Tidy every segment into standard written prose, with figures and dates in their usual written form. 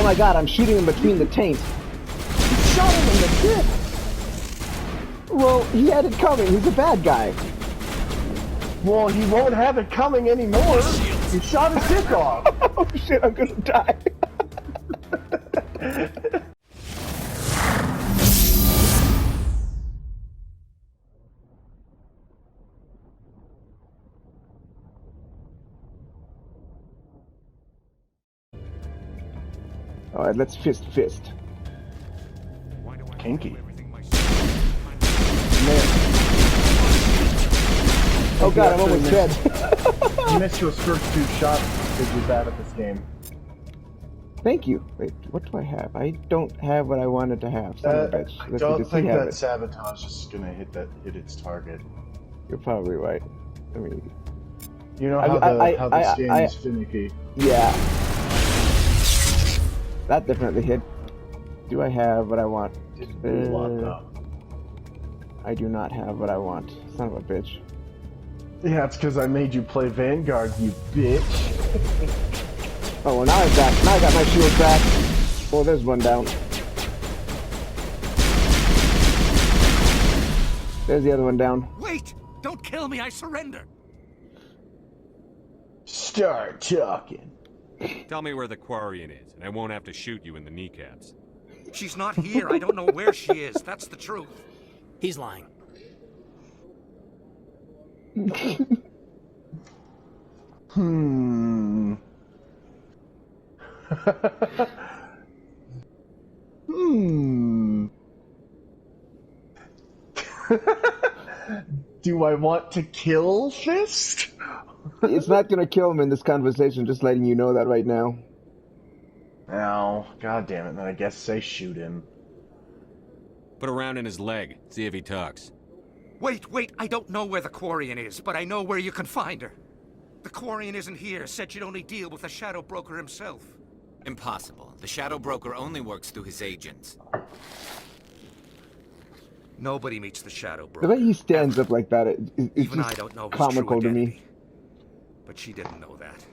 Oh my god, I'm shooting him between the taint. You shot him in the dick! Well, he had it coming. He's a bad guy. Well, he won't have it coming anymore. You shot his dick off. Oh shit, I'm gonna die. Alright, let's fist. Kinky. Oh god, I'm almost dead. You missed your first 2 shots because you're bad at this game. Thank you. Wait, what do I have? I don't have what I wanted to have. Son of a bitch. I don't think that sabotage is gonna hit its target. You're probably right. I mean, you know how this game is finicky. Yeah. That definitely hit. Do I have what I want? I do not have what I want. Son of a bitch. Yeah, it's because I made you play Vanguard, you bitch. Oh well, now I got my shield back. Oh, there's one down. There's the other one down. Wait! Don't kill me, I surrender! Start talking. Tell me where the Quarian is, and I won't have to shoot you in the kneecaps. She's not here, I don't know where she is, that's the truth. He's lying. Do I want to kill Fist? It's not gonna kill him in this conversation, just letting you know that right now. Oh, god damn it, then I guess say shoot him. Put a round in his leg, see if he talks. Wait, I don't know where the Quarian is, but I know where you can find her. The Quarian isn't here, said she'd only deal with the Shadow Broker himself. Impossible. The Shadow Broker only works through his agents. Nobody meets the Shadow Broker. The way he stands up like that, it's even just I don't know his comical true to me. identity. But she didn't know that.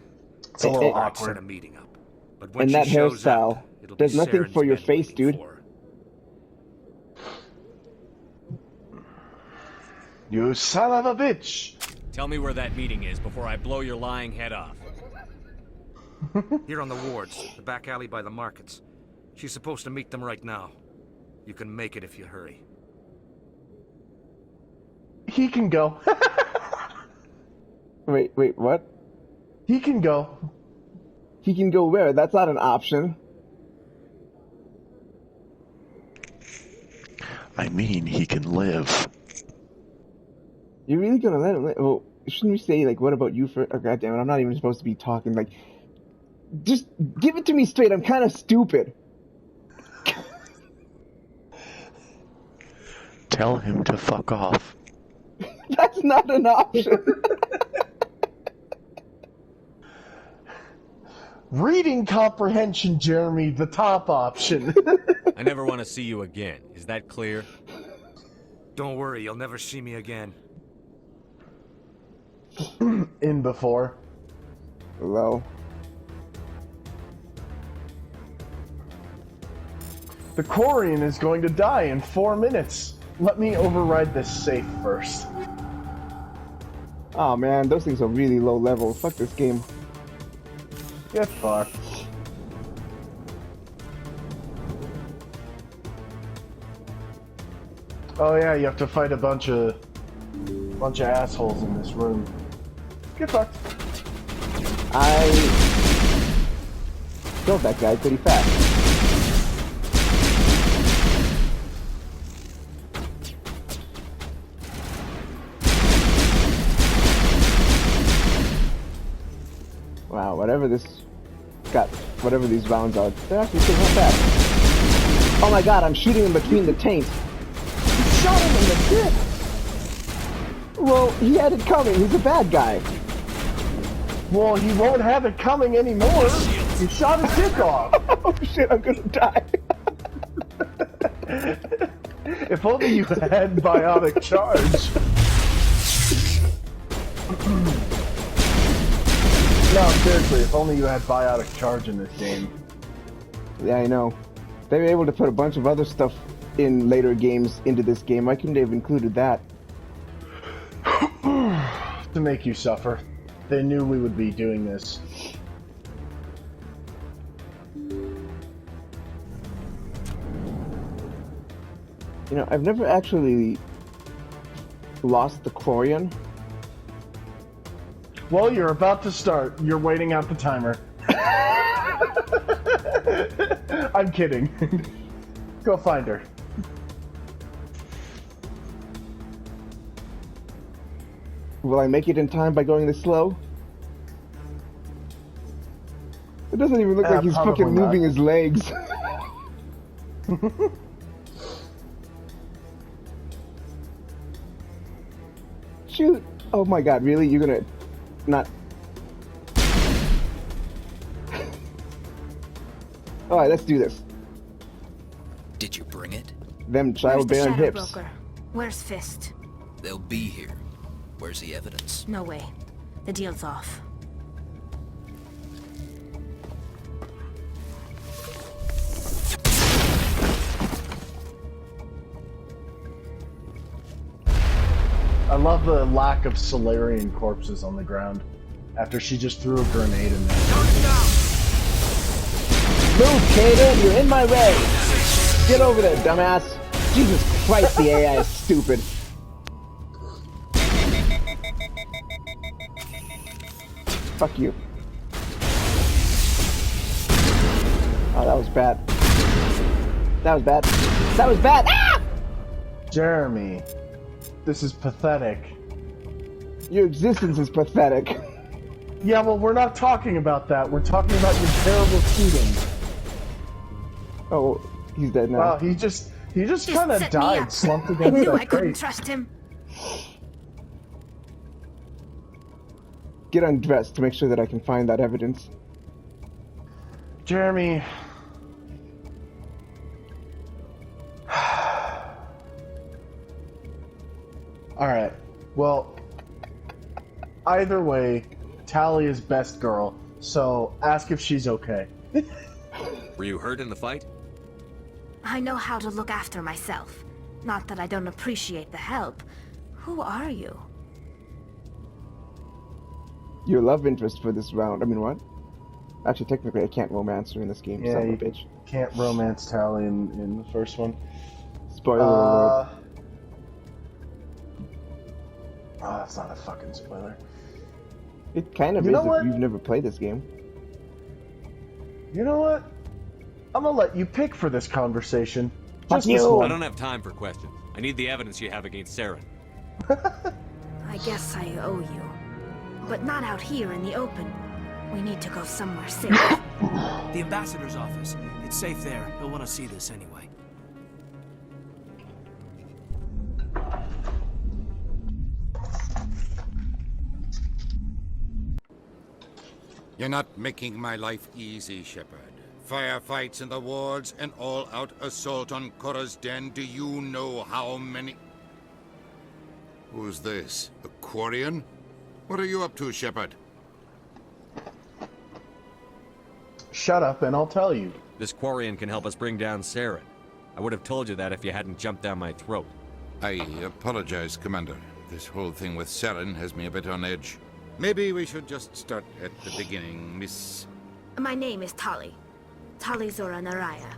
It's a little Set awkward. a meeting up. But when And she that shows hairstyle, up, it'll there's be nothing Saren's for your men face, waiting dude. for her. You son of a bitch! Tell me where that meeting is before I blow your lying head off. Here on the wards, the back alley by the markets. She's supposed to meet them right now. You can make it if you hurry. He can go. Wait, what? He can go. He can go where? That's not an option. I mean, he can live. You're really gonna let him live? Well, shouldn't we say, like, what about you for... Oh, goddammit, I'm not even supposed to be talking, like... Just give it to me straight, I'm kind of stupid. Tell him to fuck off. That's not an option. Reading comprehension, Jeremy, the top option. I never want to see you again. Is that clear? Don't worry, you'll never see me again. In before. Hello. The Quarian is going to die in 4 minutes. Let me override this safe first. Oh man, those things are really low level. Fuck this game. Get fucked. Oh yeah, you have to fight a bunch of assholes in this room. Get fucked. I killed that guy pretty fast. Wow, whatever these rounds are, they're actually pretty not bad. Oh my god, I'm shooting him between the taint. You shot him in the dick! Well, he had it coming, he's a bad guy. Well, he won't have it coming anymore. You shot his dick off. Oh shit, I'm gonna die. If only you had biotic charge. No, seriously, if only you had biotic charge in this game. Yeah, I know. They were able to put a bunch of other stuff in later games into this game. Why couldn't they have included that? To make you suffer. They knew we would be doing this. You know, I've never actually lost the Quarian. Well, you're about to start. You're waiting out the timer. I'm kidding. Go find her. Will I make it in time by going this slow? It doesn't even look like he's probably fucking not. moving his legs. Shoot! Oh my god, really? You're gonna not... Alright, let's do this. Did you bring it? Them Where's the childbearing Shadow hips. Broker? Where's Fist? They'll be here. Where's the evidence? No way. The deal's off. I love the lack of Solarian corpses on the ground after she just threw a grenade in there. Move, Kato! You're in my way! Get over there, dumbass! Jesus Christ, the AI is stupid. Fuck you. Oh, that was bad. That was bad. That was bad! Ah! Jeremy, this is pathetic. Your existence is pathetic. Yeah, well, we're not talking about that. We're talking about your terrible shooting. Oh, he's dead now. Wow, he just kind of set me died, up. slumped I against knew that I couldn't crate. trust him. Get undressed to make sure that I can find that evidence. Jeremy. Alright, well, either way, Tally is best girl, so ask if she's okay. Were you hurt in the fight? I know how to look after myself. Not that I don't appreciate the help. Who are you? Your love interest for this round. I mean, what? Actually, technically, I can't romance her in this game. Yeah, Son of a you bitch. can't romance Tally in the first one. Spoiler alert. Oh, that's not a fucking spoiler. It kind of You is know if what? you've never played this game. You know what? I'm gonna let you pick for this conversation. Fuck Just this you. one. I don't have time for questions. I need the evidence you have against Saren. I guess I owe you. But not out here in the open. We need to go somewhere safe. The ambassador's office. It's safe there. He'll want to see this anyway. You're not making my life easy, Shepard. Firefights in the wards, an all-out assault on Korra's den. Do you know how many... Who's this? A Quarian? What are you up to, Shepard? Shut up and I'll tell you. This Quarian can help us bring down Saren. I would have told you that if you hadn't jumped down my throat. I apologize, Commander. This whole thing with Saren has me a bit on edge. Maybe we should just start at the beginning, Miss... My name is Tali. Tali Zora Naraya.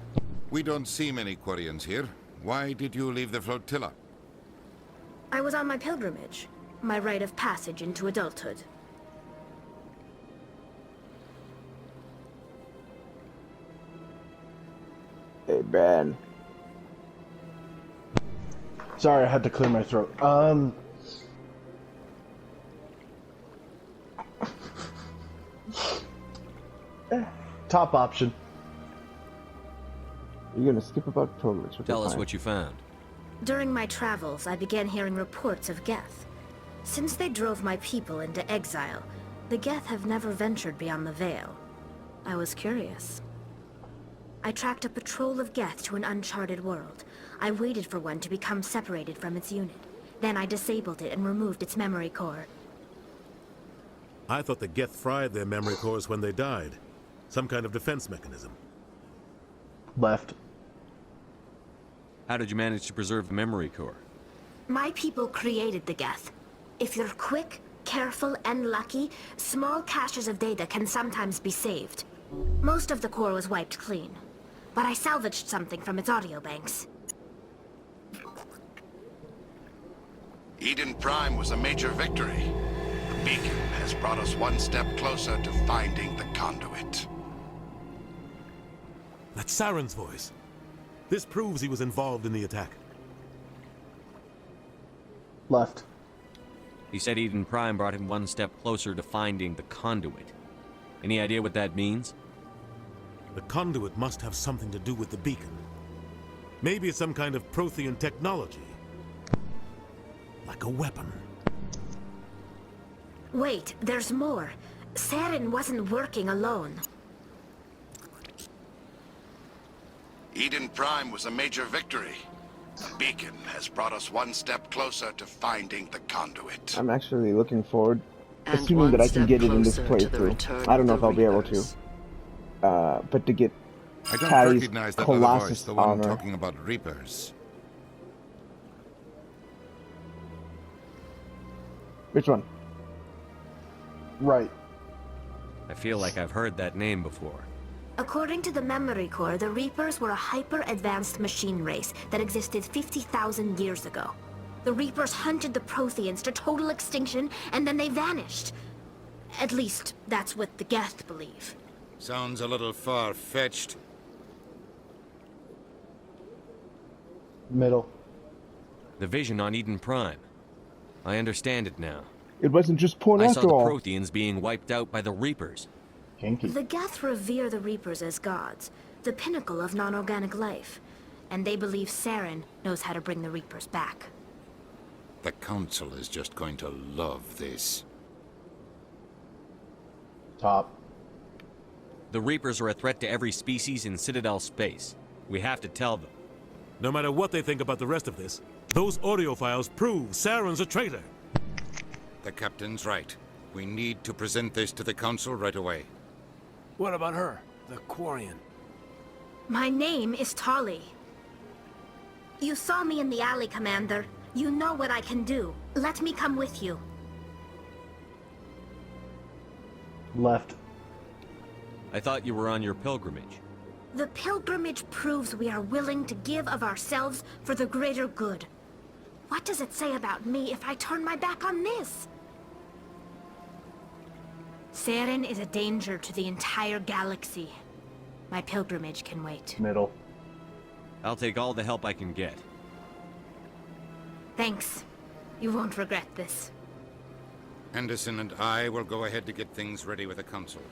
We don't see many Quarians here. Why did you leave the flotilla? I was on my pilgrimage. My rite of passage into adulthood. Hey, Ben. Sorry, I had to clear my throat. Top option. You're gonna skip about pilgrimage. Okay, Tell us fine. what you found. During my travels, I began hearing reports of Geth. Since they drove my people into exile, the Geth have never ventured beyond the Veil. I was curious. I tracked a patrol of Geth to an uncharted world. I waited for one to become separated from its unit. Then I disabled it and removed its memory core. I thought the Geth fried their memory cores when they died. Some kind of defense mechanism. Left. How did you manage to preserve the memory core? My people created the Geth. If you're quick, careful, and lucky, small caches of data can sometimes be saved. Most of the core was wiped clean, but I salvaged something from its audio banks. Eden Prime was a major victory. The beacon has brought us one step closer to finding the conduit. That's Saren's voice. This proves he was involved in the attack. Left. He said Eden Prime brought him one step closer to finding the conduit. Any idea what that means? The conduit must have something to do with the beacon. Maybe it's some kind of Prothean technology. Like a weapon. Wait, there's more. Saren wasn't working alone. Eden Prime was a major victory. The beacon has brought us one step closer to finding the conduit. I'm actually looking forward, assuming that I can get it in this playthrough. I don't know if I'll be able to. But to get I don't Tali's recognize that other voice, Colossus the one armor. talking about Reapers. Which one? Right. I feel like I've heard that name before. According to the memory core, the Reapers were a hyper-advanced machine race that existed 50,000 years ago. The Reapers hunted the Protheans to total extinction, and then they vanished. At least, that's what the Geth believe. Sounds a little far-fetched. Middle. The vision on Eden Prime. I understand it now. It wasn't just porn I saw after the all. Protheans being wiped out by the Reapers. Kinky. The Geth revere the Reapers as gods, the pinnacle of non-organic life. And they believe Saren knows how to bring the Reapers back. The Council is just going to love this. Top. The Reapers are a threat to every species in Citadel space. We have to tell them. No matter what they think about the rest of this, those audio files prove Saren's a traitor. The Captain's right. We need to present this to the Council right away. What about her? The Quarian. My name is Tali. You saw me in the alley, Commander. You know what I can do. Let me come with you. Left. I thought you were on your pilgrimage. The pilgrimage proves we are willing to give of ourselves for the greater good. What does it say about me if I turn my back on this? Saren is a danger to the entire galaxy. My pilgrimage can wait. Middle. I'll take all the help I can get. Thanks. You won't regret this. Anderson and I will go ahead to get things ready with the Council.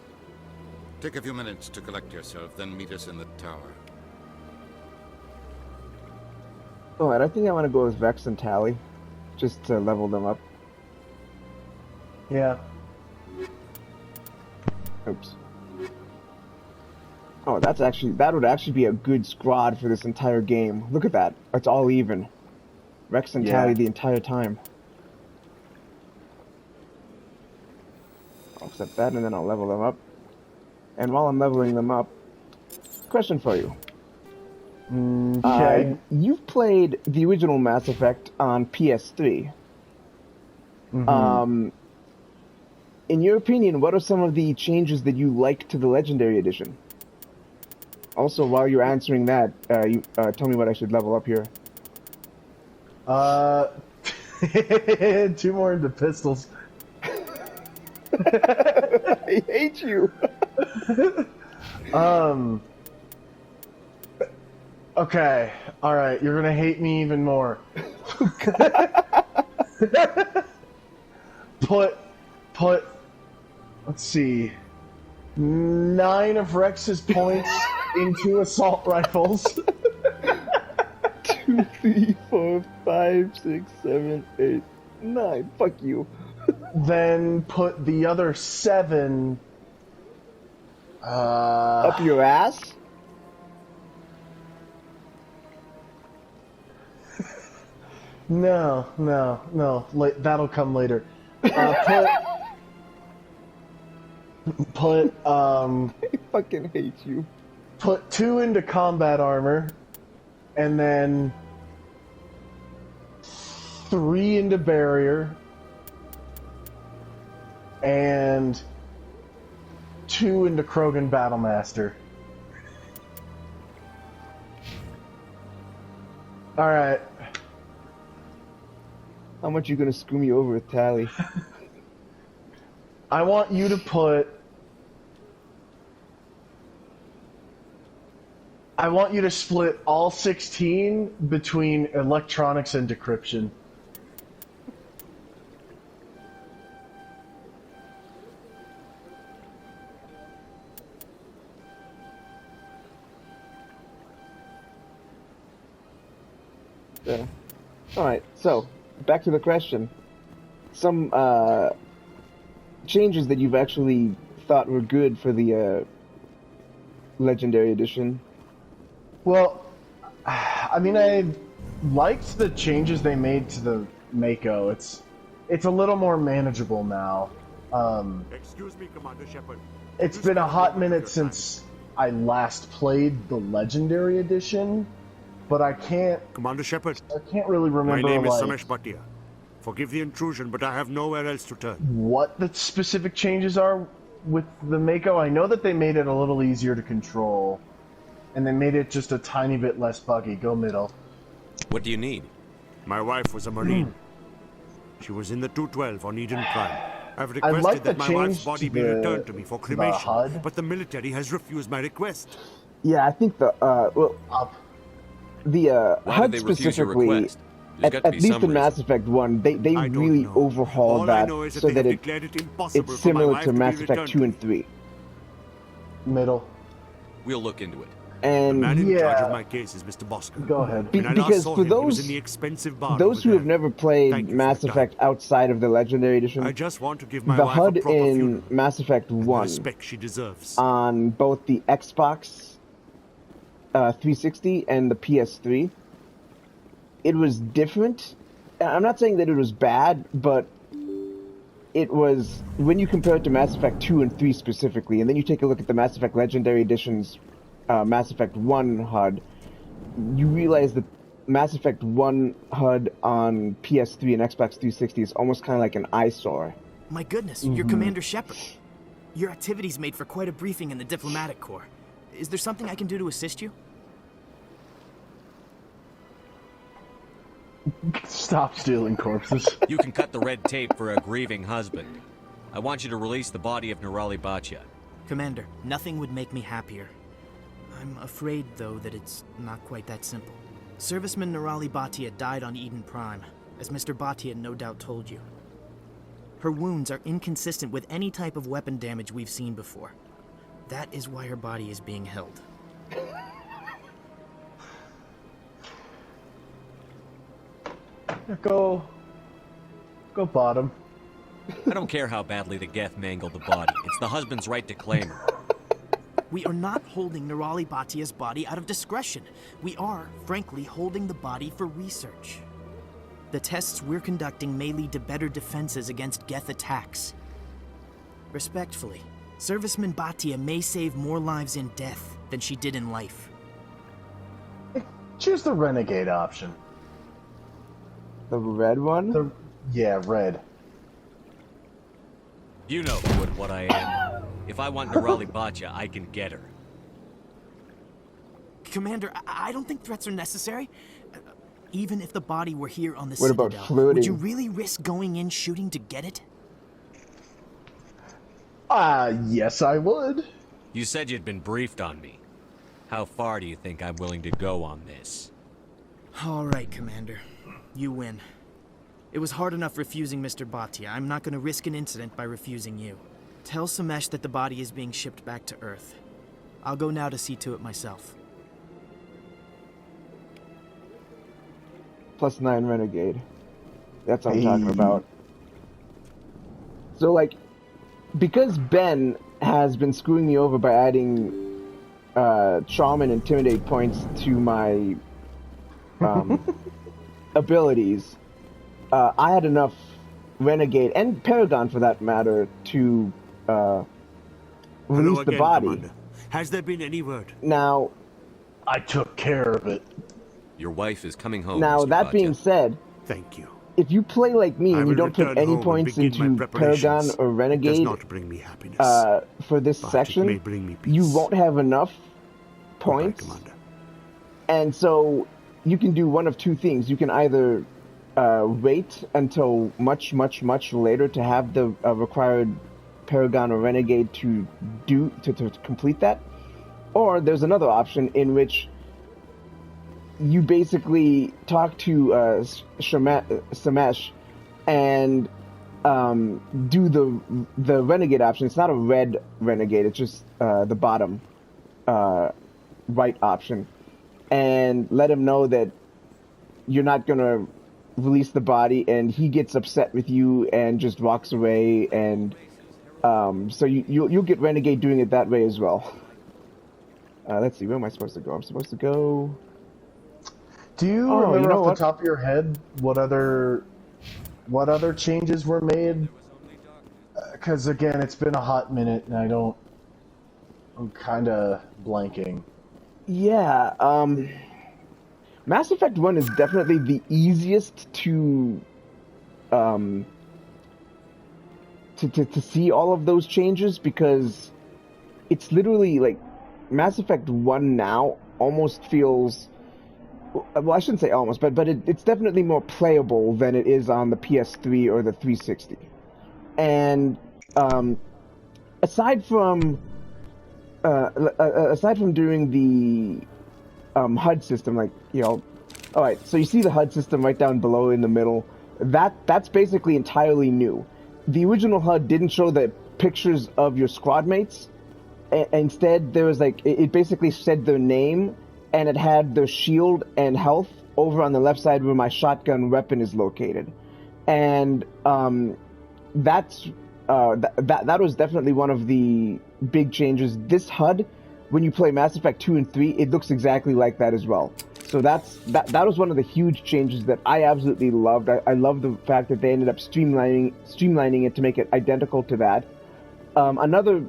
Take a few minutes to collect yourself, then meet us in the tower. Alright, I think I want to go with Vex and Tali, just to level them up. Yeah. Oops. Oh, that would actually be a good squad for this entire game. Look at that. It's all even. Rex and Yeah. Tali the entire time. I'll set that and then I'll level them up. And while I'm leveling them up, question for you. Okay. You've played the original Mass Effect on PS3. In your opinion, what are some of the changes that you like to the Legendary Edition? Also, while you're answering that, tell me what I should level up here. 2 more into pistols. I hate you. Okay. Alright, you're gonna hate me even more. Put, let's see, 9 of Rex's points into assault rifles. 2, 3, 4, 5, 6, 7, 8, 9. Fuck you. Then put the other 7... Up your ass? No. That'll come later. Put, I fucking hate you. put 2 into combat armor, and then 3 into barrier, and 2 into Krogan Battlemaster. Alright. How much you gonna screw me over with Tally? I want you to put... I want you to split all 16 between electronics and decryption. Alright, so, back to the question. Some changes that you've actually thought were good for the Legendary Edition. Well, I mean, I liked the changes they made to the Mako. It's a little more manageable now. Excuse me, Commander Shepard. It's been a hot minute since I last played the Legendary Edition, but I can't Commander Shepard, really remember, my name is like, Samesh Bhatia. Forgive the intrusion, but I have nowhere else to turn. what the specific changes are with the Mako. I know that they made it a little easier to control, and they made it just a tiny bit less buggy. Go middle. What do you need? My wife was a Marine. She was in the 212 on Eden Prime. I've I requested like the that my wife's change body to be the- returned to me for the cremation, HUD. but the military has refused my request. Yeah, I think the, well, Up. the Why HUD did they refuse your specifically, request? There's got to at be least some in Mass reason. Effect 1, they I don't really know. overhauled All I that know is that so they that have it, declared it impossible it's for my similar wife to be Mass Effect returned 2 to and me. 3. Middle. We'll look into it. The And man in charge Yeah. of my case is Mr. Bosker. Go ahead. Be- When I last because saw for him, he was those- in the expensive bar those over who have there. never played Thank you for Mass your Effect outside of the Legendary Edition, I just want to give my the wife HUD a proper in funeral. Mass Effect and the 1 respect she deserves. on both the Xbox 360 and the PS3, it was different. I'm not saying that it was bad, but it was, when you compare it to Mass Effect 2 and 3 specifically, and then you take a look at the Mass Effect Legendary Edition's Mass Effect 1 HUD, you realize that Mass Effect 1 HUD on PS3 and Xbox 360 is almost kind of like an eyesore. My goodness, you're Commander Shepard. Your activities made for quite a briefing in the diplomatic corps. Is there something I can do to assist you? Stop stealing corpses. You can cut the red tape for a grieving husband. I want you to release the body of Nerali Bhatia. Commander, nothing would make me happier. I'm afraid, though, that it's not quite that simple. Serviceman Nerali Bhatia died on Eden Prime, as Mr. Bhatia no doubt told you. Her wounds are inconsistent with any type of weapon damage we've seen before. That is why her body is being held. Go bottom. I don't care how badly the Geth mangled the body. It's the husband's right to claim her. We are not holding Nerali Bhatia's body out of discretion. We are, frankly, holding the body for research. The tests we're conducting may lead to better defenses against Geth attacks. Respectfully, Serviceman Bhatia may save more lives in death than she did in life. Choose the renegade option. The red one? Yeah, red. You know who and what I am. If I want Nerali Bhatia, I can get her. Commander, I don't think threats are necessary. Even if the body were here on the What about Citadel, floating? would you really risk going in shooting to get it? Yes, I would. You said you'd been briefed on me. How far do you think I'm willing to go on this? All right, Commander. You win. It was hard enough refusing Mr. Bhatia. I'm not going to risk an incident by refusing you. Tell Samesh that the body is being shipped back to Earth. I'll go now to see to it myself. +9 renegade. That's what I'm talking about. So, like, because Ben has been screwing me over by adding charm and intimidate points to my abilities, I had enough renegade and paragon, for that matter, to release the again, body. Commander. Has there been any word? Now, I took care of it. Your wife is coming home. now Mr. that being Bhatia. said, Thank you. if you play like me I and you will don't put return any home and points begin my into preparations. Paragon or It does Renegade not bring me happiness. for this but it section, may bring me peace. you won't have enough Goodbye, points. Commander. And so you can do one of two things. You can either wait until much later to have the required Paragon or Renegade to complete that, or there's another option in which you basically talk to Samesh and do the Renegade option. It's not a red Renegade, it's just the bottom right option, and let him know that you're not gonna release the body, and he gets upset with you and just walks away, and so you'll get Renegade doing it that way as well. Let's see, where am I supposed to go? I'm supposed to go... Do you remember off the top of your head what other changes were made? Because again, it's been a hot minute, and I'm kind of blanking. Yeah, Mass Effect 1 is definitely the easiest to see all of those changes, because it's literally like Mass Effect 1 now almost feels, well, I shouldn't say almost, but it's definitely more playable than it is on the PS3 or the 360. And aside from doing the HUD system, like, you know, all right, so you see the HUD system right down below in the middle. That's basically entirely new. The original HUD didn't show the pictures of your squad mates. Instead, there was like, it basically said their name, and it had their shield and health over on the left side where my shotgun weapon is located. And that was definitely one of the big changes. This HUD, when you play Mass Effect 2 and 3, it looks exactly like that as well. So that was one of the huge changes that I absolutely loved. I love the fact that they ended up streamlining it to make it identical to that. Another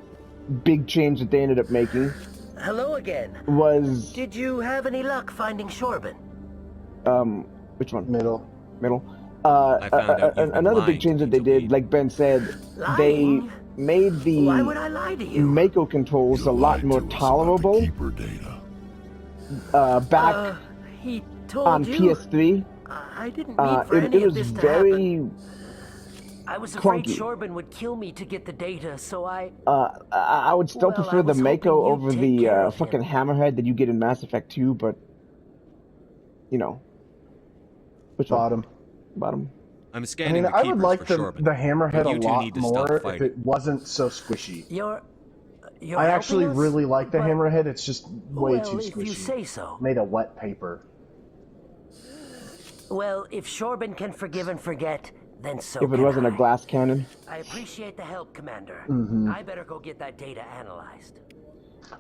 big change that they ended up making... Hello again. ...was... Did you have any luck finding Shorben? Which one? Middle. I found out another big change that they did, like Ben said, they made the Why would I lie to you? Mako controls a lot more tolerable. Back he told on you. PS3, I didn't mean for any it of was this to very happen. I was afraid clunky. Shorben would kill me to get the data, so I would still prefer the Mako over the fucking hammerhead that you get in Mass Effect 2, but you know, which Bottom. Bottom. I'm I scanning mean, the I keepers would like for the Shorben. hammerhead But a you two lot need to stop more if fighting. it wasn't so squishy. You're I actually helping us? really like the But- hammerhead. It's just way well, too if squishy. you say so. Made of wet paper. Well, if Shorben can forgive and forget, then so If it can wasn't a I. glass cannon. I appreciate the help, Commander. I better go get that data analyzed.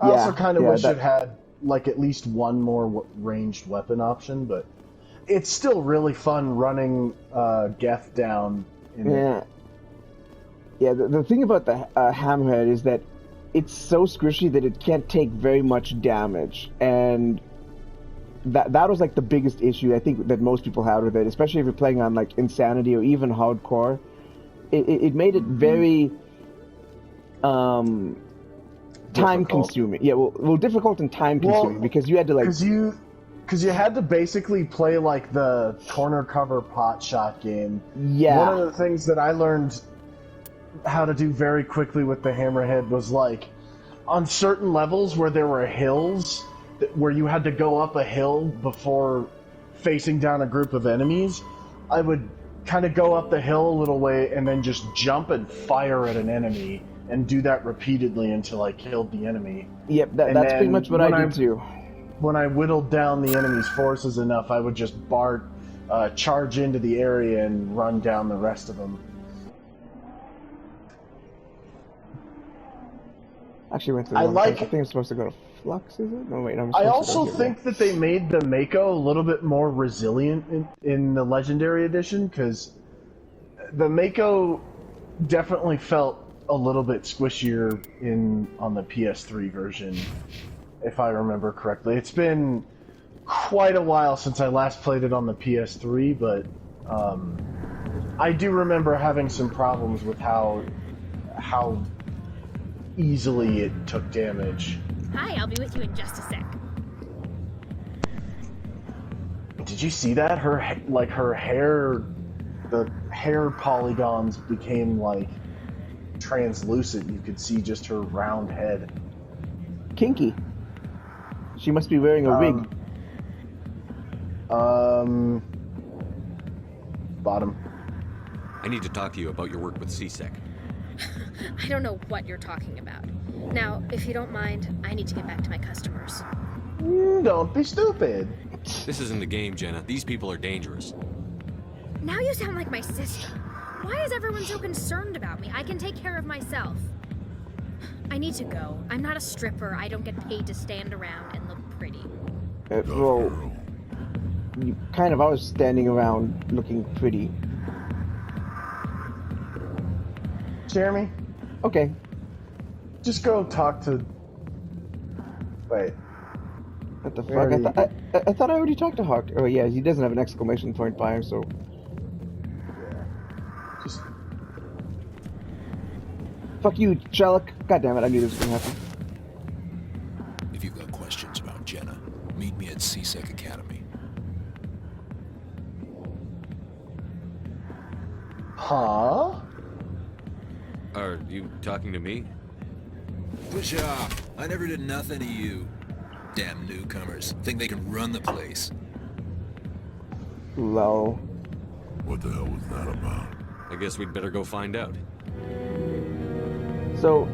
I also Yeah, kind of yeah, wish that- it had like at least one more ranged weapon option, but it's still really fun running Geth down. Yeah. Yeah, the thing about the hammerhead is that it's so squishy that it can't take very much damage, and that was like the biggest issue I think that most people had with it, especially if you're playing on like Insanity or even Hardcore. It made it very time consuming. Yeah, well, difficult and time consuming because you had to like because you had to basically play like the corner cover pot shot game. Yeah. One of the things that I learned how to do very quickly with the hammerhead was like on certain levels where there were hills where you had to go up a hill before facing down a group of enemies, I would kind of go up the hill a little way and then just jump and fire at an enemy and do that repeatedly until I killed the enemy. Yep, that's pretty much what I did too. When I whittled down the enemy's forces enough, I would just charge into the area and run down the rest of them. Actually went through I one like- place. I think I'm supposed to go to Flux, is it? No, wait, I'm I supposed also to go here. think that they made the Mako a little bit more resilient in the Legendary Edition, because the Mako definitely felt a little bit squishier on the PS3 version, if I remember correctly. It's been quite a while since I last played it on the PS3, but I do remember having some problems with how easily it took damage. Hi, I'll be with you in just a sec. Did you see that? Her hair, the hair polygons became like translucent. You could see just her round head. Kinky. She must be wearing a wig. Bottom. I need to talk to you about your work with CSEC. I don't know what you're talking about. Now, if you don't mind, I need to get back to my customers. Don't be stupid. This isn't a game, Jenna. These people are dangerous. Now you sound like my sister. Why is everyone so concerned about me? I can take care of myself. I need to go. I'm not a stripper. I don't get paid to stand around and look pretty. Well, you kind of are standing around looking pretty. Jeremy? Okay. Just go talk to... Wait. What the fuck? I thought I already talked to Hawk. Oh yeah, he doesn't have an exclamation point by him, so... Just... Fuck you, Sherlock. God damn it, I knew this was gonna happen. If you've got questions about Jenna, meet me at CSEC Academy. Huh? Are you talking to me? Push off. I never did nothing to you. Damn newcomers. Think they can run the place. Lol. What the hell was that about? I guess we'd better go find out. So,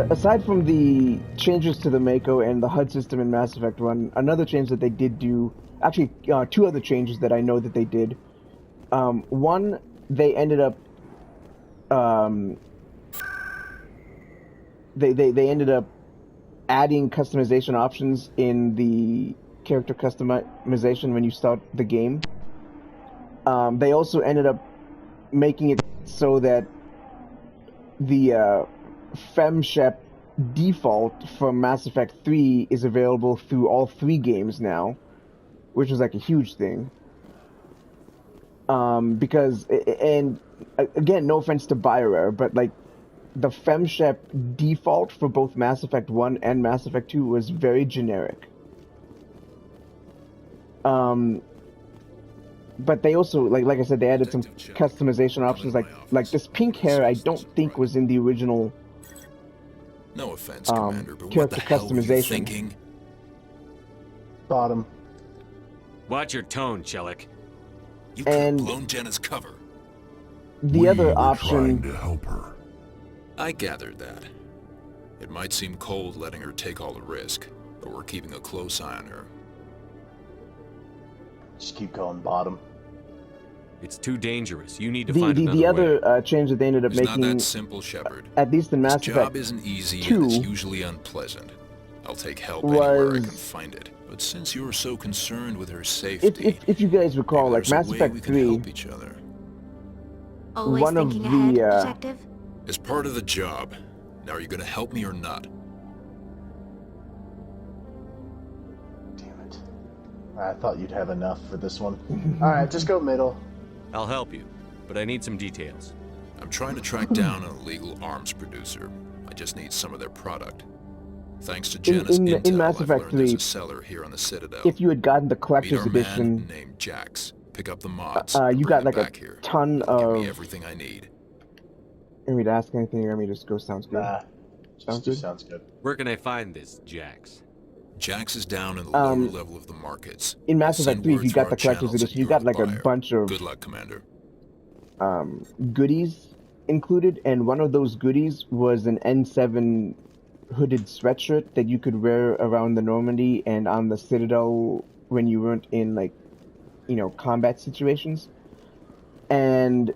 aside from the changes to the Mako and the HUD system in Mass Effect 1, another change that they did do... Actually, two other changes that I know that they did. One, they ended up... They ended up adding customization options in the character customization when you start the game. They also ended up making it so that the FemShep default from Mass Effect 3 is available through all 3 games now, which was like a huge thing. Because, and again, no offense to BioWare, but like, the FemShep default for both Mass Effect 1 and Mass Effect 2 was very generic. But they also, like I said, they added some customization options, like this pink hair I don't think was in the original No offense, Commander, but what character the hell were you customization. thinking? Bottom. Watch your tone, Chelik. You could have And blown Jenna's cover. the other Trying option, to help her. I gathered that. It might seem cold letting her take all the risk, but we're keeping a close eye on her. Just keep going bottom. It's too dangerous. You need to find another the way. other change that they ended up It's not making, that simple, Shepard. at least in Mass This job Effect isn't easy 2, and it's usually unpleasant. I'll take help anywhere I can was... find it. But since you're so concerned with her safety, If you guys recall, like there's a Mass way Effect we can 3, help each other. Always one of thinking ahead, the, Detective? As part of the job. Now, are you going to help me or not? Damn it. I thought you'd have enough for this one. Alright, just go middle. I'll help you, but I need some details. I'm trying to track down an illegal arms producer. I just need some of their product. Thanks to Jenna's intel, in Mass I've Effect learned there's 3, a seller here on the Citadel. if you had gotten the Meet collector's our man edition, named Jax. Pick up the mods. you got like a back here. ton Give of... me everything I need. You want me to ask anything, or want me to just go sounds good? Nah, Sounds good? sounds good. Where can I find this, Jax? Jax is down in the lower level of the markets. In Mass Send Effect 3, if word you through got our the collector's channels that edition, you you're got the like a buyer. bunch of Good luck, Commander. goodies included, and one of those goodies was an N7 hooded sweatshirt that you could wear around the Normandy and on the Citadel when you weren't in, like, you know, combat situations. And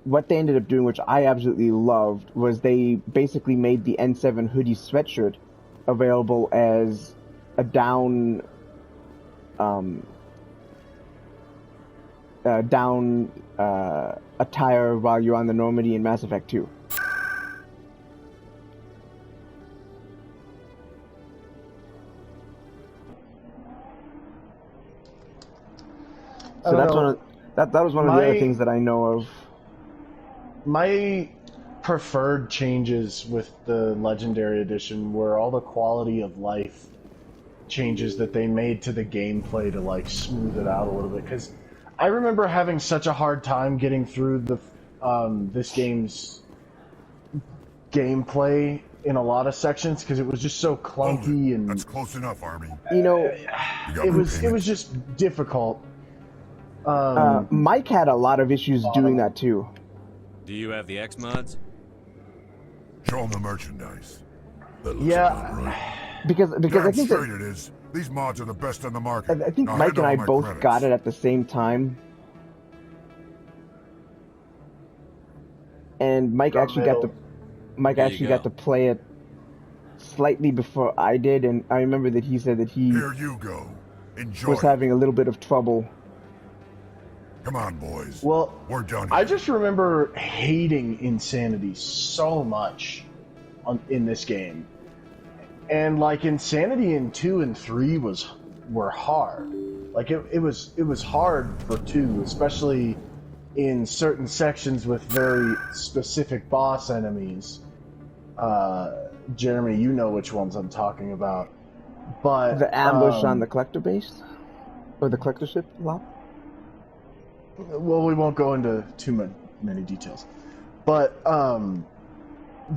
what they ended up doing, which I absolutely loved, was they basically made the N7 hoodie sweatshirt available as a down attire while you're on the Normandy in Mass Effect 2. So that's one of that was one of the other things that I know of. My preferred changes with the Legendary Edition were all the quality of life changes that they made to the gameplay to like smooth it out a little bit. Because I remember having such a hard time getting through the this game's gameplay in a lot of sections because it was just so clunky and that's close enough, Army. You know, it was just difficult. Mike had a lot of issues doing that too. Do you have the X mods? Show them the merchandise. Because I think straight it is. These mods are the best on the market. I think Now Mike and I handle my both credits. got it at the same time. And Mike actually got to play it slightly before I did, and I remember that he said that he Here you go. Enjoy. was having a little bit of trouble. Come on, boys. Well, we're done here. I just remember hating Insanity so much in this game. And like Insanity in 2 and 3 were hard. Like it was hard for 2, especially in certain sections with very specific boss enemies. Jeremy, you know which ones I'm talking about. But The ambush on the collector base? Or the collector ship lot? Well, we won't go into too many details. But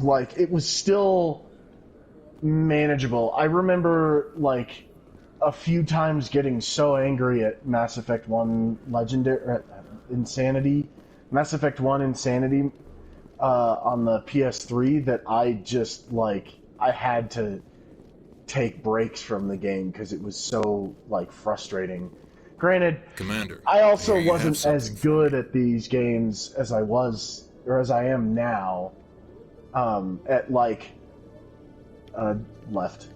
like it was still manageable. I remember like a few times getting so angry at Mass Effect 1 Legendary Insanity, Mass Effect 1 Insanity on the PS3 that I just like I had to take breaks from the game because it was so like frustrating. Granted, Commander, I also here you have wasn't as good at these games as I was or as I am now at like left.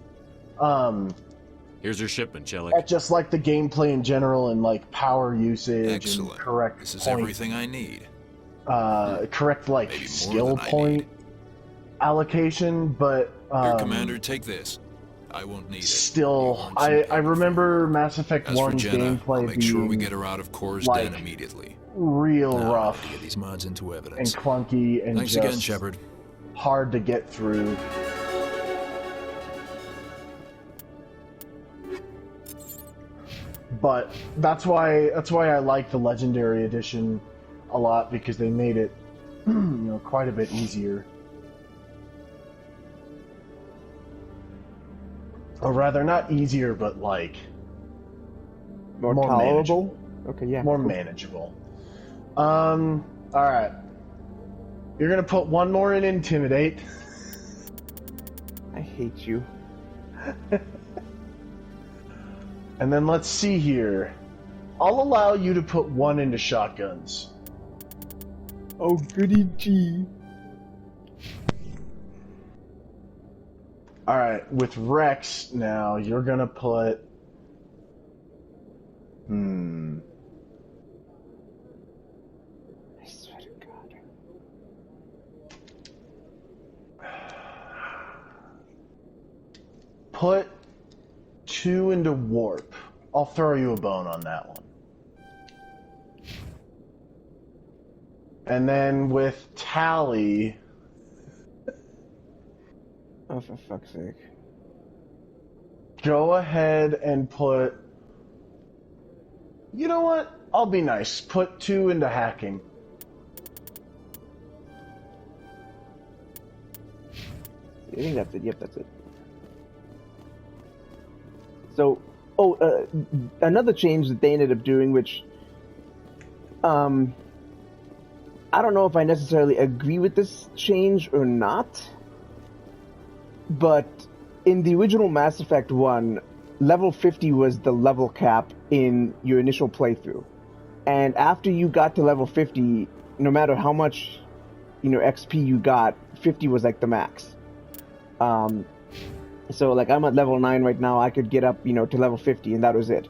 Here's your shipment, Chelik. At just like the gameplay in general and like power usage Excellent. and correct This is point, everything I need. correct like Maybe more skill than I point allocation, but Here, Commander, take this. I won't need it. still, I remember Mass Effect As for 1 Jenna, I'll gameplay make sure we being get her out of Core's like, den immediately. real Now, rough to get these mods into and evidence. clunky and Thanks just again, Shepard. hard to get through. But that's why I like the Legendary Edition a lot because they made it, quite a bit easier. Or rather, not easier, but like More manageable. tolerable? Okay, yeah. More cool. manageable. All right. You're gonna put one more in Intimidate. I hate you. And then let's see here. I'll allow you to put one into Shotguns. Oh, goody gee. Alright, with Rex now, you're gonna put... I swear to God. Put 2 into Warp. I'll throw you a bone on that one. And then with Tally... Oh, for fuck's sake. Go ahead and put... You know what? I'll be nice. Put 2 into Hacking. I think that's it. Yep, that's it. So, another change that they ended up doing, which, I don't know if I necessarily agree with this change or not, but in the original Mass Effect 1, level 50 was the level cap in your initial playthrough. And after you got to level 50, no matter how much, XP you got, 50 was like the max. So like I'm at level 9 right now, I could get up, to level 50 and that was it.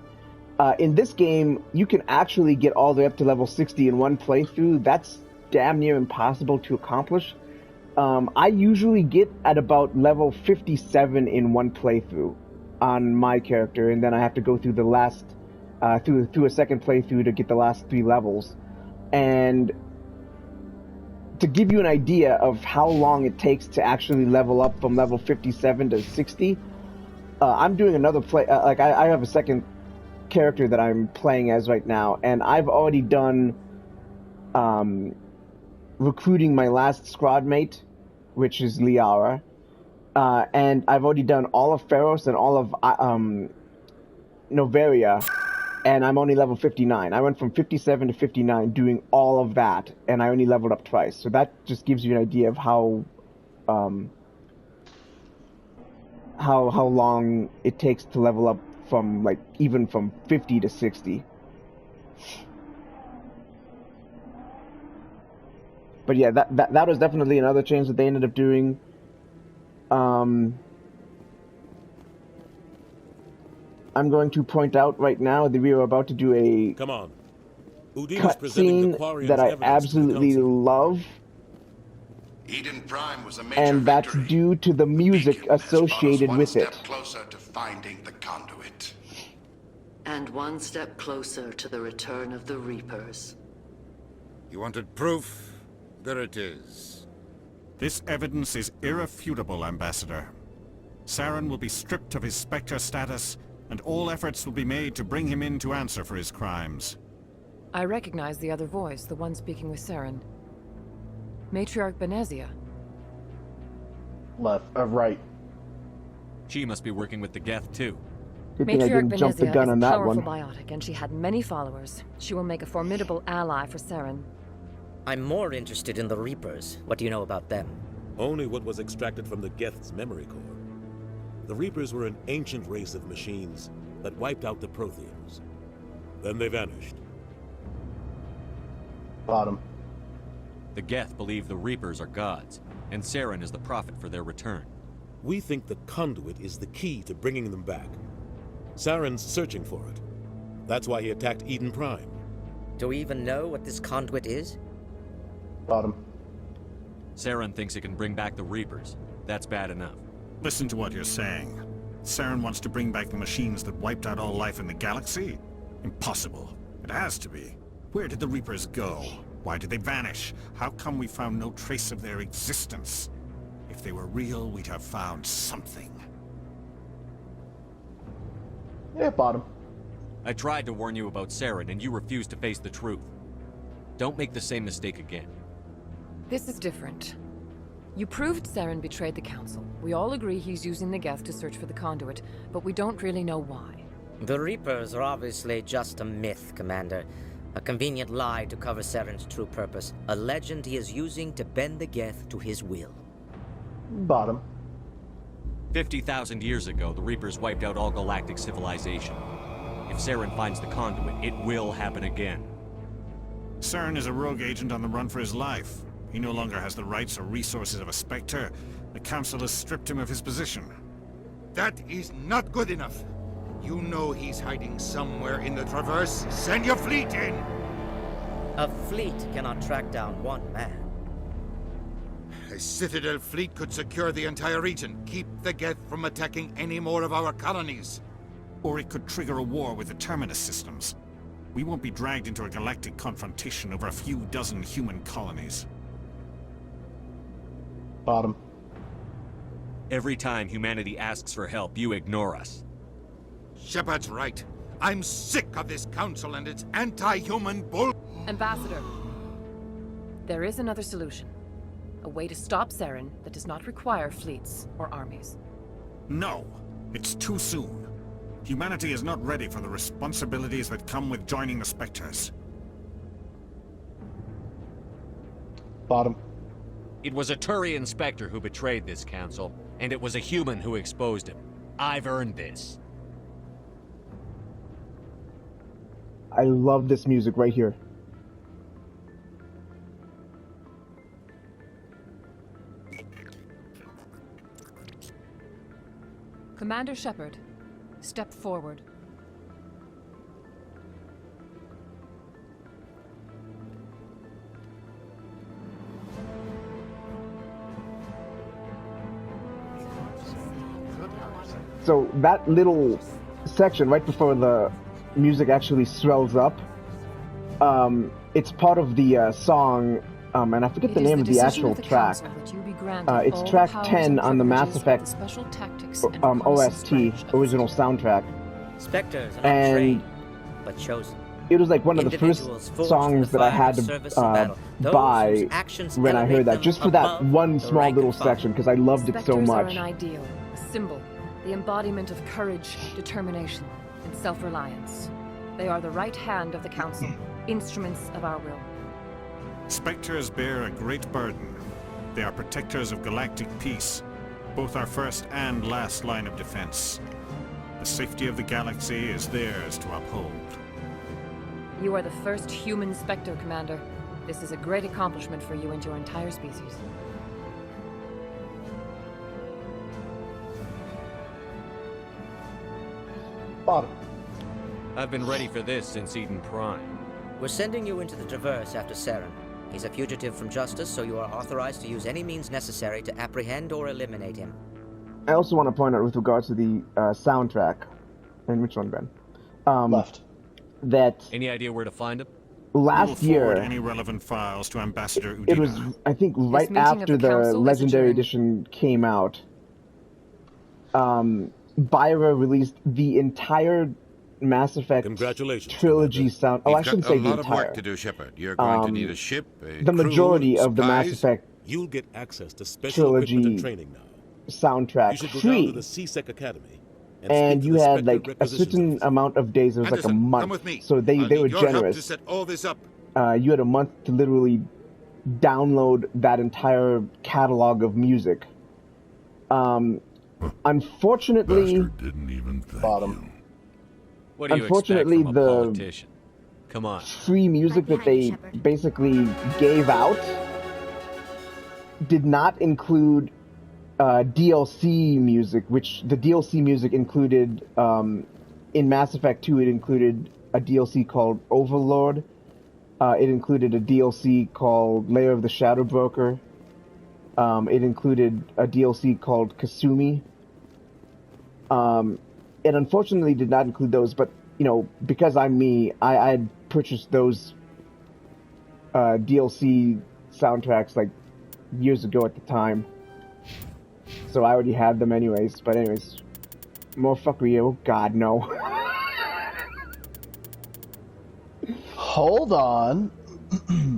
In this game, you can actually get all the way up to level 60 in one playthrough. That's damn near impossible to accomplish. I usually get at about level 57 in one playthrough on my character, and then I have to go through the last through a second playthrough to get the last 3 levels, and to give you an idea of how long it takes to actually level up from level 57 to 60, I'm doing another play. I have a second character that I'm playing as right now, and I've already done recruiting my last squad mate, which is Liara, and I've already done all of Pharos and all of Noveria, and I'm only level 59. I went from 57 to 59 doing all of that, and I only leveled up twice. So that just gives you an idea of how long it takes to level up from, like, even from 50 to 60. But yeah, that was definitely another change that they ended up doing. I'm going to point out right now that we are about to do a cutscene that I absolutely love. Eden Prime was a major And that's victory. due to the music associated with it. One step closer to finding the conduit. And one step closer to the return of the Reapers. You wanted proof? There it is. This evidence is irrefutable, Ambassador. Saren will be stripped of his Spectre status, and all efforts will be made to bring him in to answer for his crimes. I recognize the other voice, the one speaking with Saren. Matriarch Benezia. Right. She must be working with the Geth, too. Matriarch Benezia is a powerful biotic, and she had many followers. She will make a formidable ally for Saren. I'm more interested in the Reapers. What do you know about them? Only what was extracted from the Geth's memory core. The Reapers were an ancient race of machines that wiped out the Protheans. Then they vanished. Bottom. The Geth believe the Reapers are gods, and Saren is the prophet for their return. We think the conduit is the key to bringing them back. Saren's searching for it. That's why he attacked Eden Prime. Do we even know what this conduit is? Bottom. Saren thinks it can bring back the Reapers. That's bad enough. Listen to what you're saying. Saren wants to bring back the machines that wiped out all life in the galaxy? Impossible. It has to be. Where did the Reapers go? Why did they vanish? How come we found no trace of their existence? If they were real, we'd have found something. Yeah, bottom. I tried to warn you about Saren, and you refused to face the truth. Don't make the same mistake again. This is different. You proved Saren betrayed the Council. We all agree he's using the Geth to search for the conduit, but we don't really know why. The Reapers are obviously just a myth, Commander. A convenient lie to cover Saren's true purpose. A legend he is using to bend the Geth to his will. Bottom. 50,000 years ago, the Reapers wiped out all galactic civilization. If Saren finds the conduit, it will happen again. Saren is a rogue agent on the run for his life. He no longer has the rights or resources of a Spectre. The Council has stripped him of his position. That is not good enough. You know he's hiding somewhere in the Traverse. Send your fleet in! A fleet cannot track down one man. A Citadel fleet could secure the entire region, keep the Geth from attacking any more of our colonies. Or it could trigger a war with the Terminus systems. We won't be dragged into a galactic confrontation over a few dozen human colonies. Bottom. Every time humanity asks for help, you ignore us. Shepard's right. I'm sick of this council and its anti-human bull... Ambassador, there is another solution. A way to stop Saren that does not require fleets or armies. No, it's too soon. Humanity is not ready for the responsibilities that come with joining the Spectres. Bottom. It was a Turian Spectre who betrayed this council, and it was a human who exposed him. I've earned this. I love this music right here. Commander Shepard, step forward. So that little section right before the music actually swells up. It's part of the song, and I forget the name of the actual track. It's track 10 on the Mass Effect OST, original soundtrack. Spectres are not And trained, but chosen. it was like one of the first songs that I had to buy when I heard that, just for that one small little section, because I loved it so Spectres much. are an ideal, a symbol, the embodiment of courage, determination, and self-reliance. They are the right hand of the Council, instruments of our will. Spectres bear a great burden. They are protectors of galactic peace, both our first and last line of defense. The safety of the galaxy is theirs to uphold. You are the first human Spectre, Commander. This is a great accomplishment for you and your entire species. Bottom. I've been ready for this since Eden Prime. We're sending you into the Traverse after Saren. He's a fugitive from justice, so you are authorized to use any means necessary to apprehend or eliminate him. I also want to point out with regards to the soundtrack, and which one, Ben? Left. That Any idea where to find him? last We will forward year, any relevant files to Ambassador Udina. it was, I think, right meeting of after the the Council is Legendary adjourned. Edition came out, Byra released the entire Mass Effect trilogy sound. Oh, I You've shouldn't got say a the lot of work entire. to do, Shepard. You're going to need a ship, a The crew, majority of the Mass spies. Effect You'll get access to special trilogy equipment and training now. soundtrack You should go down free. to the CSEC Academy And speak to you the had Spectre like a requisitions certain officer. amount of days. It was like a Anderson, month. come with me. So they I'll were need your help to generous. set all this up. You had a month to literally download that entire catalog of music. Unfortunately, Didn't even thank Bottom. What do you Unfortunately, expect from a the- politician? Come on. free music that they basically gave out did not include DLC music, which the DLC music included, in Mass Effect 2, it included a DLC called Overlord. It included a DLC called Lair of the Shadow Broker. It included a DLC called Kasumi. It unfortunately did not include those, but, you know, because I'm me, I had purchased those DLC soundtracks, like, years ago at the time. So I already had them anyways, but anyways. More fuckery, oh god, no. Hold on.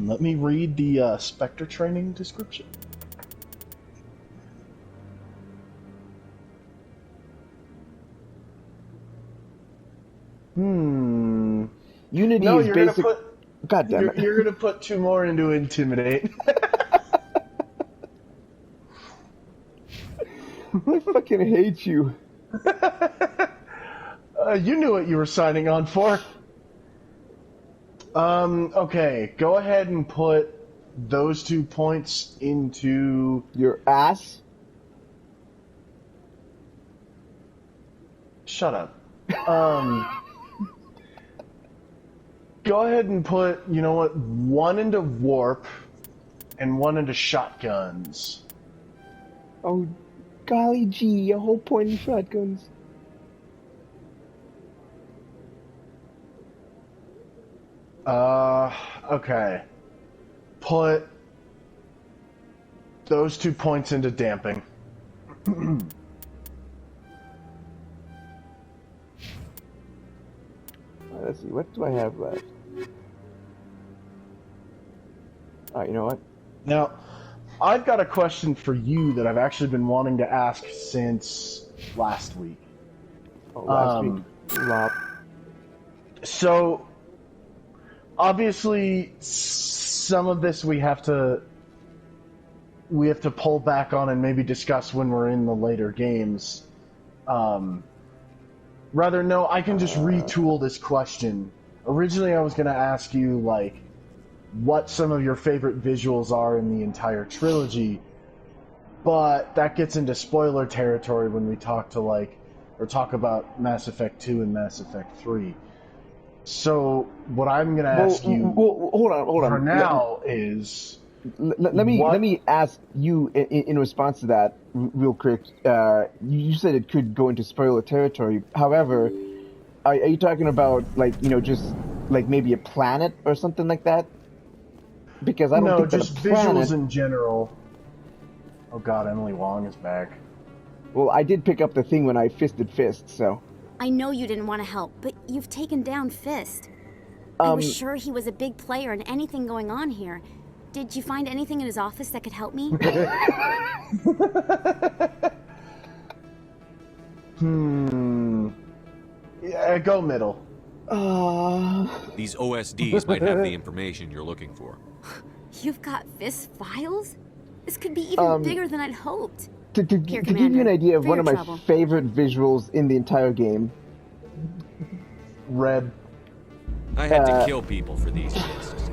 Let me read the Spectre training description. Unity No, is you're basic. gonna put. God damn it. You're gonna put 2 more into Intimidate. I fucking hate you. You knew what you were signing on for. Okay, go ahead and put those 2 points into your ass. Shut up. Go ahead and put, you know what, 1 into warp and 1 into shotguns. Oh, golly gee, a whole point in shotguns. Okay. Put those 2 points into damping. Let's see, what do I have left? Alright, you know what? Now, I've got a question for you that I've actually been wanting to ask since last week. Oh, last week. Lop. So, obviously, some of this we have to pull back on and maybe discuss when we're in the later games. Rather, no, I can just retool this question. Originally, I was going to ask you, like, what some of your favorite visuals are in the entire trilogy, but that gets into spoiler territory when we talk about Mass Effect 2 and Mass Effect 3. So, what I'm going to ask you hold on. for now is... Let me ask you in response to that real quick. You said it could go into spoiler territory. However, Are you talking about, like, you know, just, like, maybe a planet or something like that? Because I don't think that a planet... visuals in general. Oh god, Emily Wong is back. Well, I did pick up the thing when I fisted Fist, so... I know you didn't want to help, but you've taken down Fist. I was sure he was a big player in anything going on here. Did you find anything in his office that could help me? Yeah, go middle. These OSDs might have the information you're looking for. You've got Fist files? This could be even bigger than I'd hoped. To give you an idea of one of my favorite visuals in the entire game. Red. I had to kill people for these discs.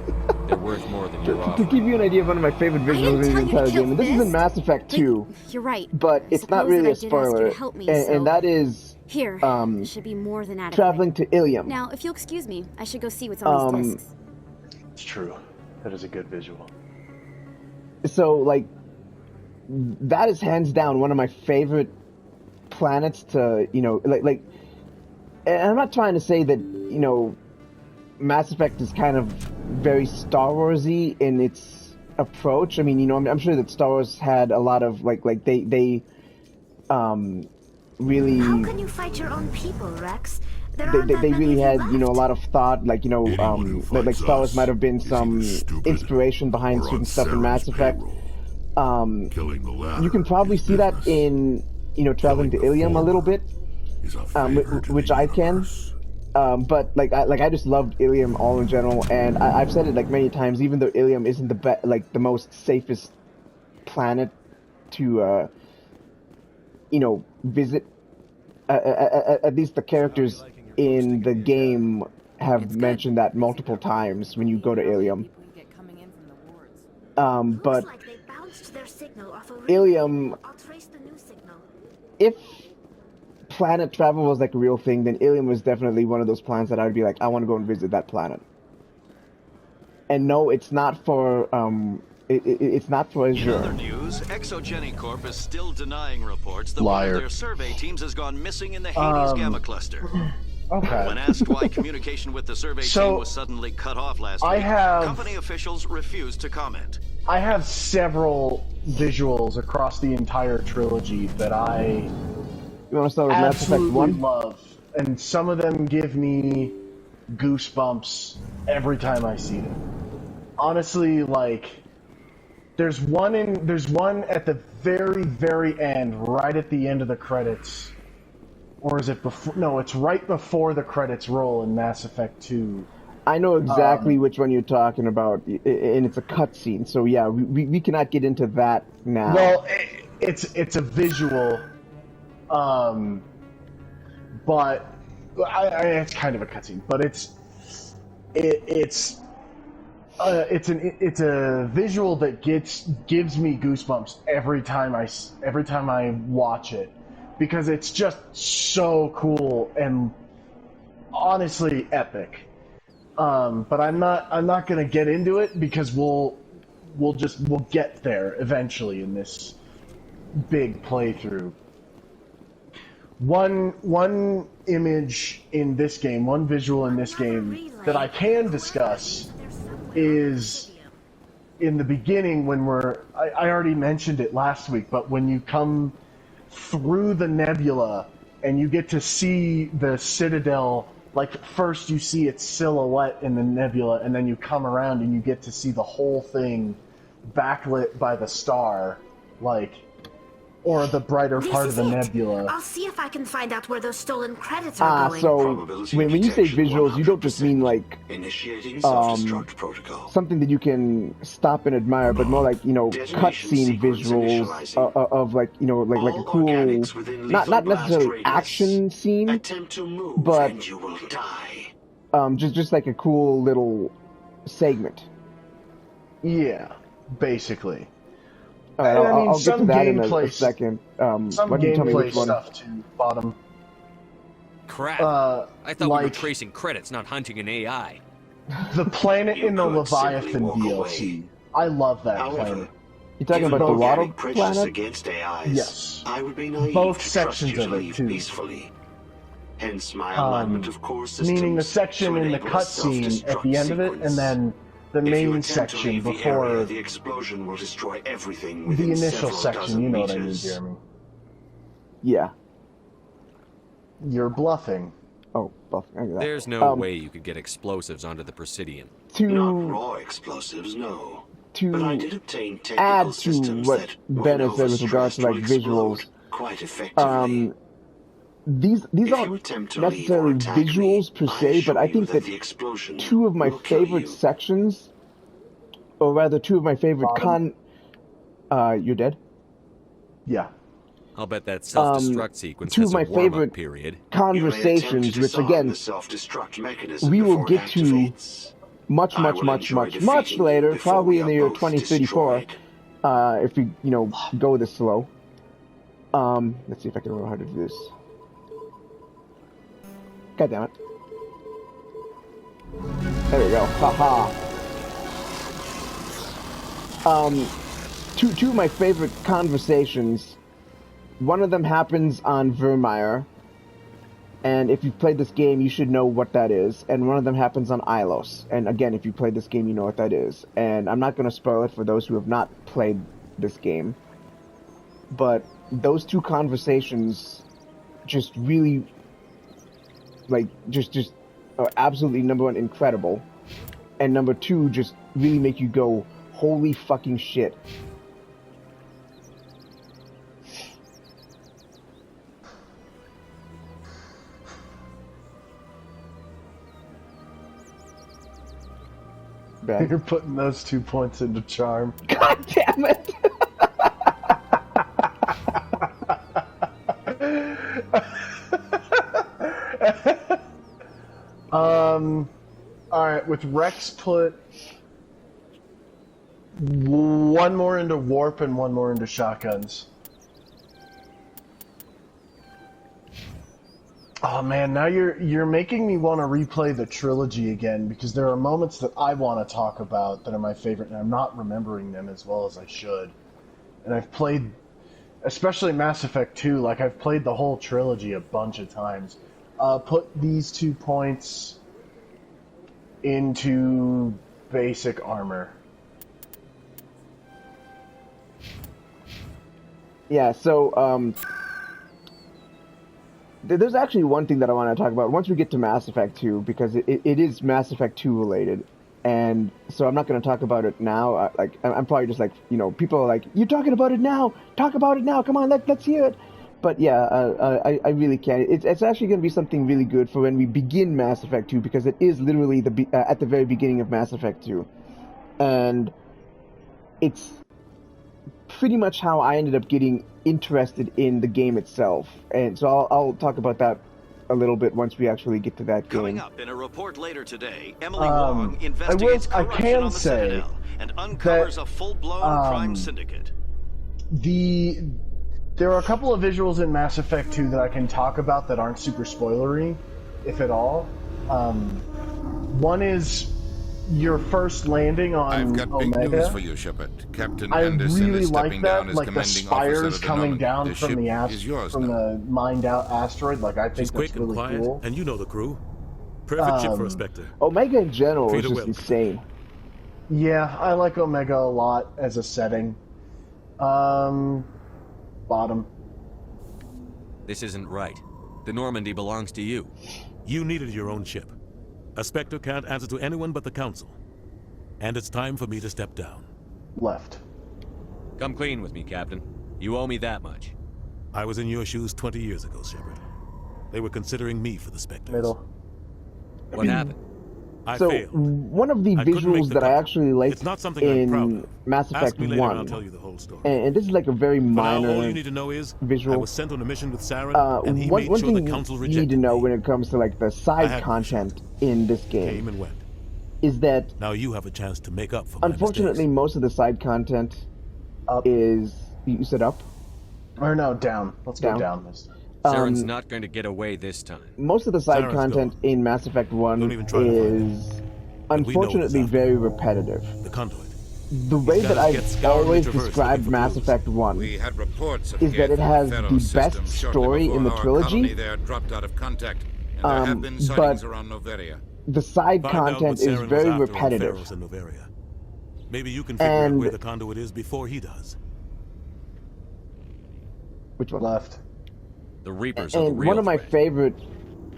They're worth more than you're To give you an idea of one of my favorite visuals in the entire game, and this is in Mass Effect 2. You're right. But it's not really a spoiler. And that is here, should be more than adequate. Traveling to Ilium. Now, if you'll excuse me, I should go see what's on these discs. It's true. That is a good visual. So, like, that is hands down one of my favorite planets to, you know, like, and I'm not trying to say that, you know, Mass Effect is kind of very Star Wars-y in its approach. I mean, you know, I'm sure that Star Wars had a lot of, like they really... How can you fight your own people, Rex? They really had, you know, a lot of thought, like, you know, like Star Wars might have been some inspiration behind certain stuff in Mass Effect. You can probably see that in, you know, Traveling to Ilium a little bit, which I can. But like I just loved Ilium all in general, and I've said it like many times. Even though Ilium isn't the most safest planet to, you know, visit, at least the characters in the game have mentioned that multiple times when you go to Ilium. But Ilium, if planet travel was like a real thing, then Ilium was definitely one of those planets that I would be like, I want to go and visit that planet. And no, it's not for it's not for Azure. In other news, Exogeny Corp is still denying reports that Liar. one of their survey teams has gone missing in the Hades Gamma Cluster. Okay. When asked why communication with the survey team was suddenly cut off last week, company officials refused to comment. I have several visuals across the entire trilogy that I want to start with Mass Effect 1? Love, and some of them give me goosebumps every time I see them. Honestly, like, there's one at the very, very end, right at the end of the credits. Or is it before? No, it's right before the credits roll in Mass Effect 2. I know exactly which one you're talking about, and it's a cutscene. So yeah, we cannot get into that now. Well, it's a visual, but it's kind of a cutscene. But it's a visual that gives me goosebumps every time I watch it. Because it's just so cool and honestly epic. But I'm not gonna get into it because we'll get there eventually in this big playthrough. One image in this game, one visual in this game that I can discuss is in the beginning when I already mentioned it last week, but when you come through the nebula and you get to see the Citadel, like first you see its silhouette in the nebula and then you come around and you get to see the whole thing backlit by the star, like, or the brighter part of the nebula. I'll see if I can find out where those stolen credits are going. So when you say visuals, you don't just mean like something that you can stop and admire, but more like, you know, cutscene visuals of like, you know, like a cool, not necessarily action scene, but just like a cool little segment. Yeah, basically. Alright, I'll get to that in a second. Some gameplay stuff too, Bottom. Crap. I thought we were tracing credits, not hunting an AI. The planet in the Leviathan DLC. I love that planet. You talking about the water planet? Yes. Both sections of it too. Hence my alignment of core systems. Meaning the section in the cutscene at the end of it, and then the main section before the explosion will destroy everything the initial section. You know what I mean, Jeremy? Yeah. You're bluffing. Oh, bluffing. There's no way you could get explosives onto the Presidian. Not raw explosives, no. But I did obtain technical add to systems what that, benefit with regards to like visuals. Quite effectively. These aren't necessarily visuals per se, but I think that two of my favorite sections, or rather two of my favorite you're dead? Yeah. I'll bet that self-destruct sequence two has of my a warm-up favorite period. Conversations, which again, we will get to much later, probably in the year 2034, if we, go this slow. Let's see if I can remember how to do this. God damn it. There we go. Haha. Two of my favorite conversations. One of them happens on Vermeer, and if you've played this game, you should know what that is. And one of them happens on Ilos, and again, if you played this game, you know what that is. And I'm not going to spoil it for those who have not played this game, but those two conversations just really, just absolutely, number one, incredible, and number two, just really make you go, holy fucking shit. You're putting those 2 points into charm. God damn it! Alright, with Rex put one more into warp and one more into shotguns. Oh man, now you're making me want to replay the trilogy again, because there are moments that I want to talk about that are my favorite, and I'm not remembering them as well as I should. And I've played, especially Mass Effect 2, like I've played the whole trilogy a bunch of times. Put these 2 points into basic armor. Yeah, so, there's actually one thing that I want to talk about once we get to Mass Effect 2, because it is Mass Effect 2 related, and so I'm not going to talk about it now. I'm probably just like, people are like, you're talking about it now, talk about it now, come on, let's hear it. But yeah, I really can't. It's actually going to be something really good for when we begin Mass Effect 2, because it is literally at the very beginning of Mass Effect 2, and it's pretty much how I ended up getting interested in the game itself, and so I'll talk about that a little bit once we actually get to that game. Coming up in a report later today, Emily Wong investigates corruption on the Citadel and uncovers a full-blown crime syndicate. There are a couple of visuals in Mass Effect 2 that I can talk about that aren't super spoilery, if at all. One is your first landing on I've got Omega. big news for you, Shepard. Captain I Anderson really is stepping like that, down as like the commanding spires officer of the coming Normandy. down The from ship the the mined out asteroid. Like I think She's quick that's really and quiet, cool. and you know the crew. Perfect ship for a Spectre. Omega in general Treat is her just well. insane. Yeah, I like Omega a lot as a setting. Bottom. This isn't right. The Normandy belongs to you. You needed your own ship. A Spectre can't answer to anyone but the Council. And it's time for me to step down. Left. Come clean with me, Captain. You owe me that much. I was in your shoes 20 years ago, Shepard. They were considering me for the Spectres. Middle. What happened? I So failed. one of the I couldn't make visuals the that I cut. actually liked It's not something I'm proud in of. Mass Ask Effect me later 1, and I'll tell you the whole story. and this is like a very For now, minor all you need to know is visual. I was sent on a mission with Saren, and he one made sure thing the Council you rejected need to know me. when it comes to like the I side had content in this game Came and went. is that Now you have a chance to make up for my unfortunately most of the side content is you said up or no down. Let's go down. Saren's not going to get away this time. Most of the side Saren's content in Mass Effect 1 Don't even try to find is unfortunately very repetitive. The conduit. the way that I've always described Mass Effect 1 We had reports of is that it has the best story in the trilogy, there dropped out of contact, and there have been sightings around Noveria. The side content is very repetitive. Maybe you can figure out where the conduit is before he does. Which one? Left. The Reapers are the And real one of my threat. favorite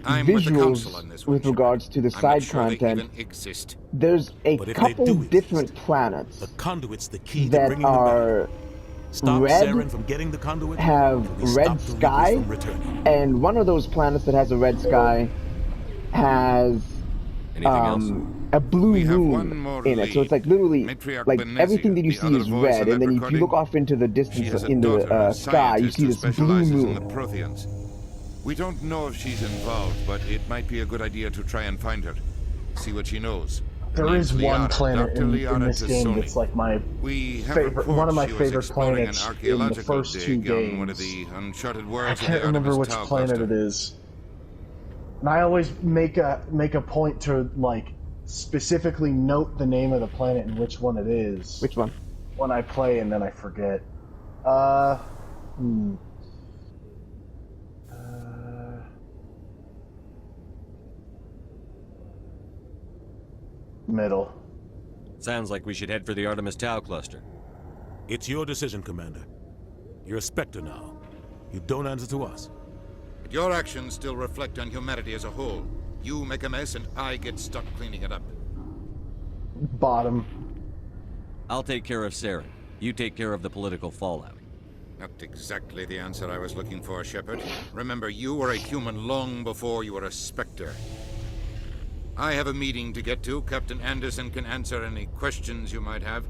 I'm with the council visuals on this one, with regards to the I'm not side sure they content, even exist. there's a But if they couple do different planets The conduit's the key to that bringing them are back. Stop red, Saren from getting the conduit, have and we stop red the Reapers sky, from returning. and one of those planets that has a red sky has a blue moon in it. So it's like literally, Matriarch like Benezia, everything that you the see other is voice red, in and that then if you look recording, off into the She distance has a in daughter, the a sky, you scientist see who this blue specializes in the moon. Protheans. We don't know if she's involved, but it might be a good idea to try and find her. See what she knows. There is one planet in this game Tassoni. that's like my We have favorite, one of my reports she was favorite exploring planets an in the archaeological first two dig on one of games. the uncharted I worlds of can't the remember Artemis which Tau planet cluster. it is, and I always make a point to like specifically note the name of the planet and which one it is. Which one? When I play, and then I forget. Middle. Sounds like we should head for the Artemis Tau cluster. It's your decision, Commander. You're a Spectre now. You don't answer to us. But your actions still reflect on humanity as a whole. You make a mess and I get stuck cleaning it up. Bottom. I'll take care of Saren. You take care of the political fallout. Not exactly the answer I was looking for, Shepard. Remember, you were a human long before you were a Spectre. I have a meeting to get to. Captain Anderson can answer any questions you might have.